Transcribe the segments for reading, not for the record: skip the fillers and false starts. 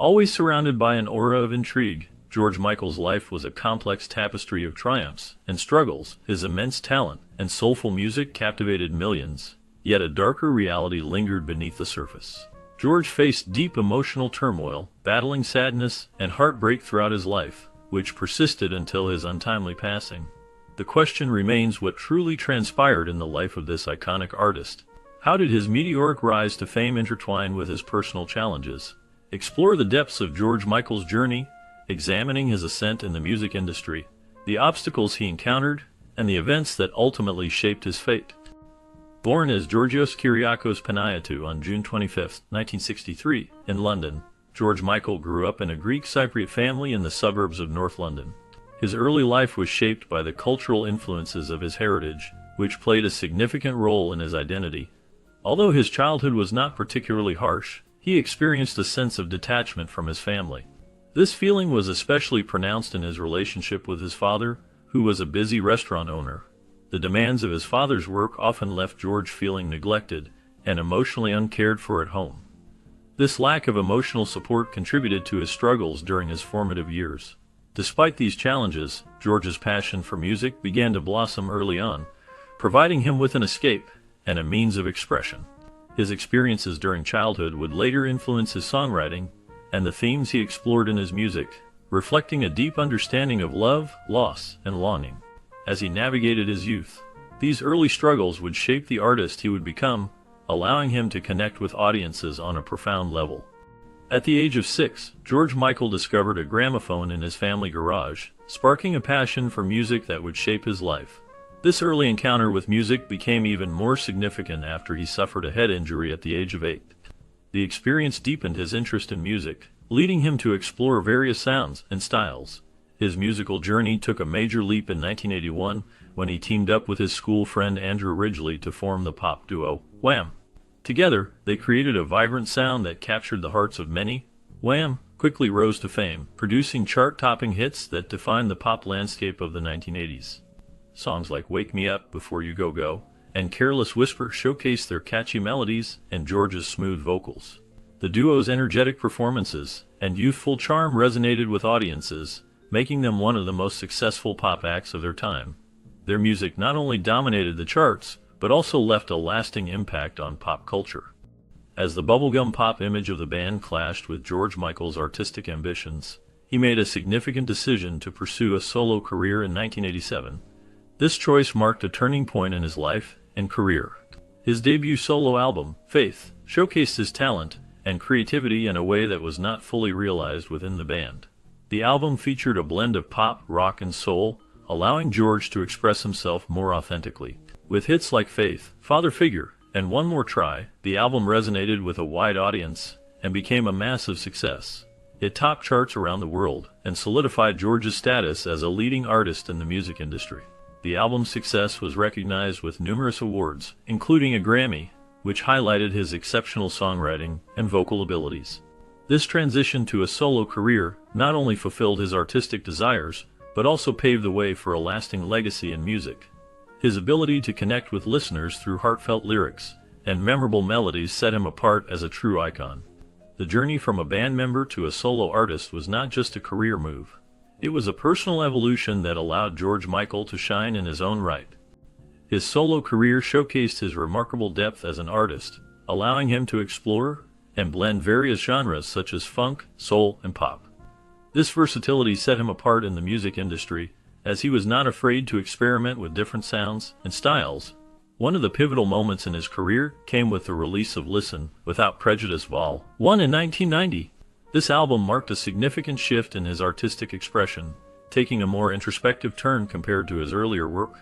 Always surrounded by an aura of intrigue, George Michael's life was a complex tapestry of triumphs and struggles. His immense talent and soulful music captivated millions, yet a darker reality lingered beneath the surface. George faced deep emotional turmoil, battling sadness and heartbreak throughout his life, which persisted until his untimely passing. The question remains, what truly transpired in the life of this iconic artist? How did his meteoric rise to fame intertwine with his personal challenges? Explore the depths of George Michael's journey, examining his ascent in the music industry, the obstacles he encountered, and the events that ultimately shaped his fate. Born as Georgios Kyriakos Panayiotou on June 25, 1963, in London, George Michael grew up in a Greek Cypriot family in the suburbs of North London. His early life was shaped by the cultural influences of his heritage, which played a significant role in his identity. Although his childhood was not particularly harsh, he experienced a sense of detachment from his family. This feeling was especially pronounced in his relationship with his father, who was a busy restaurant owner. The demands of his father's work often left George feeling neglected and emotionally uncared for at home. This lack of emotional support contributed to his struggles during his formative years. Despite these challenges, George's passion for music began to blossom early on, providing him with an escape and a means of expression. His experiences during childhood would later influence his songwriting and the themes he explored in his music, reflecting a deep understanding of love, loss, and longing. As he navigated his youth, these early struggles would shape the artist he would become, allowing him to connect with audiences on a profound level. At the age of 6, George Michael discovered a gramophone in his family garage, sparking a passion for music that would shape his life. This early encounter with music became even more significant after he suffered a head injury at the age of 8. The experience deepened his interest in music, leading him to explore various sounds and styles. His musical journey took a major leap in 1981 when he teamed up with his school friend Andrew Ridgeley to form the pop duo Wham! Together, they created a vibrant sound that captured the hearts of many. Wham! Quickly rose to fame, producing chart-topping hits that defined the pop landscape of the 1980s. Songs like Wake Me Up Before You Go Go and Careless Whisper showcased their catchy melodies and George's smooth vocals. The duo's energetic performances and youthful charm resonated with audiences, making them one of the most successful pop acts of their time. Their music not only dominated the charts, but also left a lasting impact on pop culture. As the bubblegum pop image of the band clashed with George Michael's artistic ambitions, he made a significant decision to pursue a solo career in 1987. This choice marked a turning point in his life and career. His debut solo album, Faith, showcased his talent and creativity in a way that was not fully realized within the band. The album featured a blend of pop, rock, and soul, allowing George to express himself more authentically. With hits like Faith, Father Figure, and One More Try, the album resonated with a wide audience and became a massive success. It topped charts around the world and solidified George's status as a leading artist in the music industry. The album's success was recognized with numerous awards, including a Grammy, which highlighted his exceptional songwriting and vocal abilities. This transition to a solo career not only fulfilled his artistic desires, but also paved the way for a lasting legacy in music. His ability to connect with listeners through heartfelt lyrics and memorable melodies set him apart as a true icon. The journey from a band member to a solo artist was not just a career move. It was a personal evolution that allowed George Michael to shine in his own right. His solo career showcased his remarkable depth as an artist, allowing him to explore and blend various genres such as funk, soul, and pop. This versatility set him apart in the music industry, as he was not afraid to experiment with different sounds and styles. One of the pivotal moments in his career came with the release of Listen Without Prejudice Vol. 1 in 1990. This album marked a significant shift in his artistic expression, taking a more introspective turn compared to his earlier work.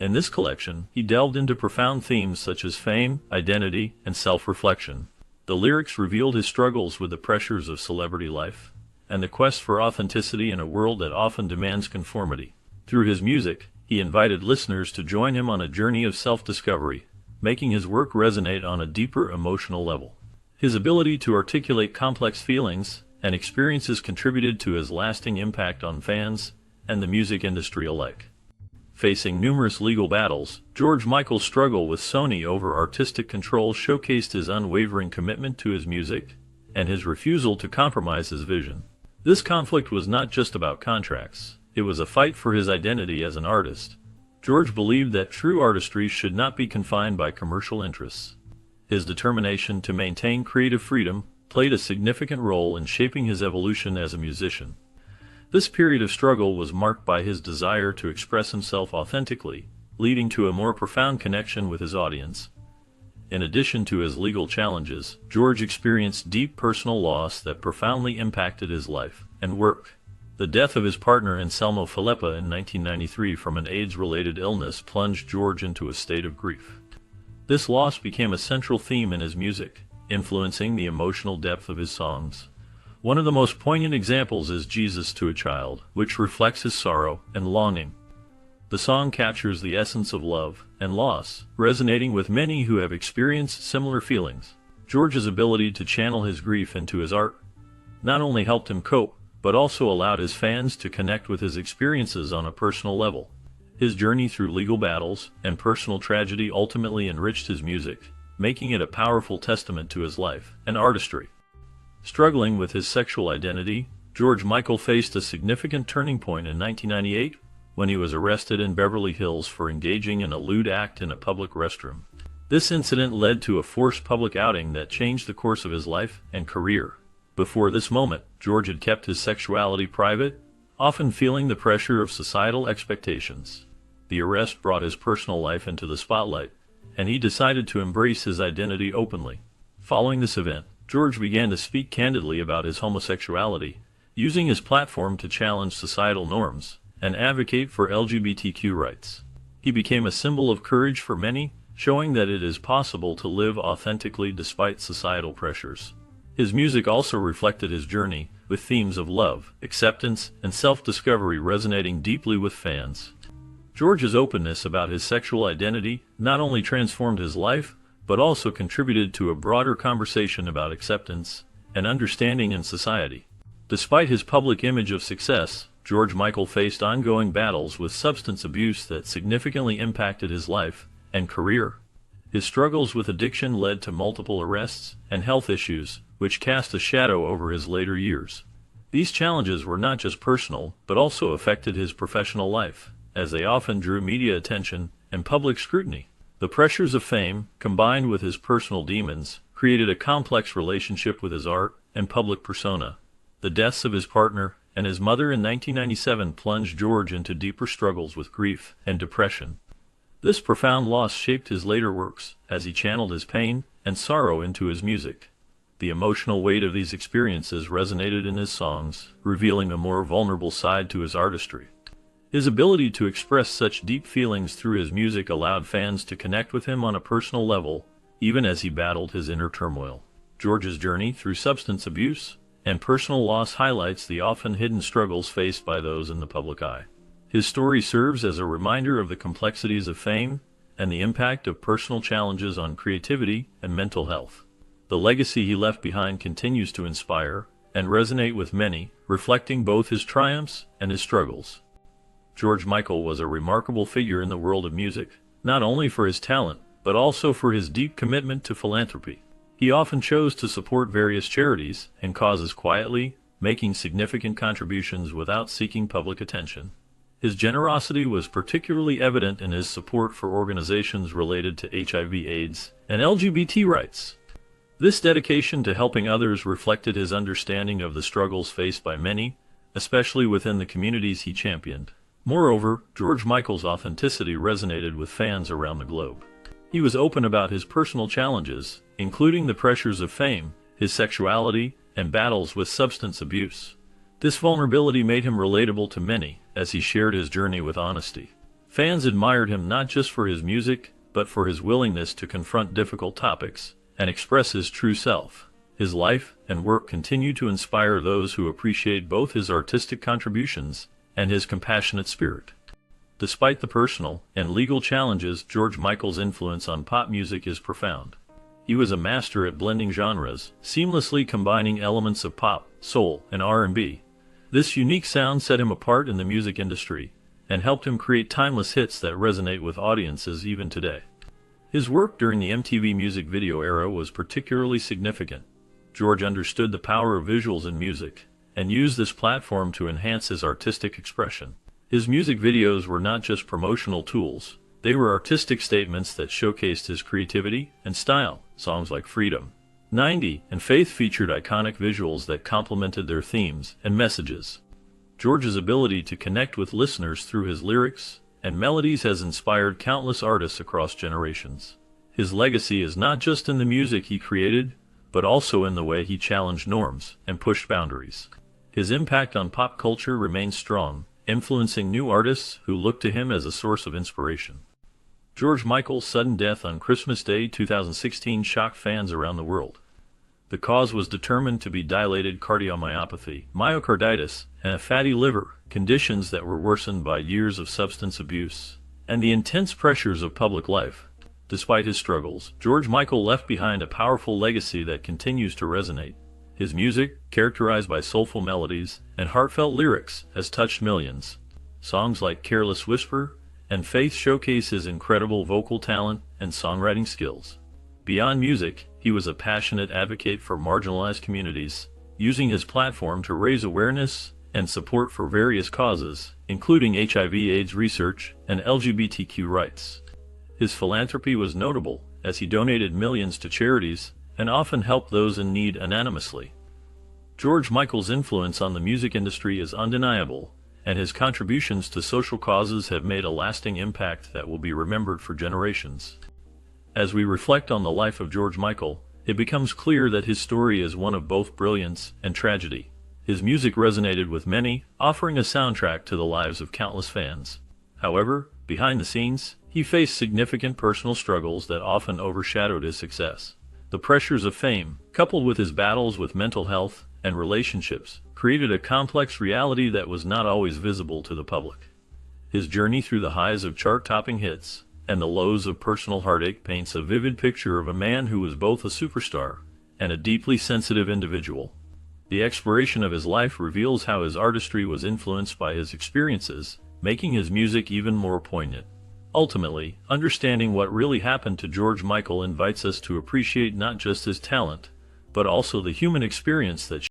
In this collection, he delved into profound themes such as fame, identity, and self-reflection. The lyrics revealed his struggles with the pressures of celebrity life and the quest for authenticity in a world that often demands conformity. Through his music, he invited listeners to join him on a journey of self-discovery, making his work resonate on a deeper emotional level. His ability to articulate complex feelings and experiences contributed to his lasting impact on fans and the music industry alike. Facing numerous legal battles, George Michael's struggle with Sony over artistic control showcased his unwavering commitment to his music and his refusal to compromise his vision. This conflict was not just about contracts, it was a fight for his identity as an artist. George believed that true artistry should not be confined by commercial interests. His determination to maintain creative freedom played a significant role in shaping his evolution as a musician. This period of struggle was marked by his desire to express himself authentically, leading to a more profound connection with his audience. In addition to his legal challenges, George experienced deep personal loss that profoundly impacted his life and work. The death of his partner Anselmo Filippa in 1993 from an AIDS-related illness plunged George into a state of grief. This loss became a central theme in his music, influencing the emotional depth of his songs. One of the most poignant examples is Jesus to a Child, which reflects his sorrow and longing. The song captures the essence of love and loss, resonating with many who have experienced similar feelings. George's ability to channel his grief into his art not only helped him cope, but also allowed his fans to connect with his experiences on a personal level. His journey through legal battles and personal tragedy ultimately enriched his music, making it a powerful testament to his life and artistry. Struggling with his sexual identity, George Michael faced a significant turning point in 1998 when he was arrested in Beverly Hills for engaging in a lewd act in a public restroom. This incident led to a forced public outing that changed the course of his life and career. Before this moment, George had kept his sexuality private, often feeling the pressure of societal expectations. The arrest brought his personal life into the spotlight, and he decided to embrace his identity openly. Following this event, George began to speak candidly about his homosexuality, using his platform to challenge societal norms and advocate for LGBTQ rights. He became a symbol of courage for many, showing that it is possible to live authentically despite societal pressures. His music also reflected his journey, with themes of love, acceptance, and self-discovery resonating deeply with fans. George's openness about his sexual identity not only transformed his life, but also contributed to a broader conversation about acceptance and understanding in society. Despite his public image of success, George Michael faced ongoing battles with substance abuse that significantly impacted his life and career. His struggles with addiction led to multiple arrests and health issues, which cast a shadow over his later years. These challenges were not just personal, but also affected his professional life, as they often drew media attention and public scrutiny. The pressures of fame, combined with his personal demons, created a complex relationship with his art and public persona. The deaths of his partner and his mother in 1997 plunged George into deeper struggles with grief and depression. This profound loss shaped his later works, as he channeled his pain and sorrow into his music. The emotional weight of these experiences resonated in his songs, revealing a more vulnerable side to his artistry. His ability to express such deep feelings through his music allowed fans to connect with him on a personal level, even as he battled his inner turmoil. George's journey through substance abuse and personal loss highlights the often hidden struggles faced by those in the public eye. His story serves as a reminder of the complexities of fame and the impact of personal challenges on creativity and mental health. The legacy he left behind continues to inspire and resonate with many, reflecting both his triumphs and his struggles. George Michael was a remarkable figure in the world of music, not only for his talent, but also for his deep commitment to philanthropy. He often chose to support various charities and causes quietly, making significant contributions without seeking public attention. His generosity was particularly evident in his support for organizations related to HIV/AIDS and LGBT rights. This dedication to helping others reflected his understanding of the struggles faced by many, especially within the communities he championed. Moreover, George Michael's authenticity resonated with fans around the globe. He was open about his personal challenges, including the pressures of fame, his sexuality, and battles with substance abuse. This vulnerability made him relatable to many, as he shared his journey with honesty. Fans admired him not just for his music, but for his willingness to confront difficult topics and express his true self. His life and work continue to inspire those who appreciate both his artistic contributions and his compassionate spirit. Despite the personal and legal challenges, George Michael's influence on pop music is profound. He was a master at blending genres, seamlessly combining elements of pop, soul, and R&B. This unique sound set him apart in the music industry and helped him create timeless hits that resonate with audiences even today. His work during the MTV music video era was particularly significant. George understood the power of visuals in music, and used this platform to enhance his artistic expression. His music videos were not just promotional tools, they were artistic statements that showcased his creativity and style. Songs like Freedom, 90, and Faith featured iconic visuals that complemented their themes and messages. George's ability to connect with listeners through his lyrics and melodies has inspired countless artists across generations. His legacy is not just in the music he created, but also in the way he challenged norms and pushed boundaries. His impact on pop culture remains strong, influencing new artists who look to him as a source of inspiration. George Michael's sudden death on Christmas Day 2016 shocked fans around the world. The cause was determined to be dilated cardiomyopathy, myocarditis, and a fatty liver, conditions that were worsened by years of substance abuse and the intense pressures of public life. Despite his struggles, George Michael left behind a powerful legacy that continues to resonate. His music, characterized by soulful melodies and heartfelt lyrics, has touched millions. Songs like Careless Whisper and Faith showcase his incredible vocal talent and songwriting skills. Beyond music, he was a passionate advocate for marginalized communities, using his platform to raise awareness and support for various causes, including HIV/AIDS research and LGBTQ rights. His philanthropy was notable, as he donated millions to charities and often helped those in need anonymously. George Michael's influence on the music industry is undeniable, and his contributions to social causes have made a lasting impact that will be remembered for generations. As we reflect on the life of George Michael, it becomes clear that his story is one of both brilliance and tragedy. His music resonated with many, offering a soundtrack to the lives of countless fans. However, behind the scenes, he faced significant personal struggles that often overshadowed his success. The pressures of fame, coupled with his battles with mental health and relationships, created a complex reality that was not always visible to the public. His journey through the highs of chart-topping hits and the lows of personal heartache paints a vivid picture of a man who was both a superstar and a deeply sensitive individual. The exploration of his life reveals how his artistry was influenced by his experiences, making his music even more poignant. Ultimately, understanding what really happened to George Michael invites us to appreciate not just his talent, but also the human experience that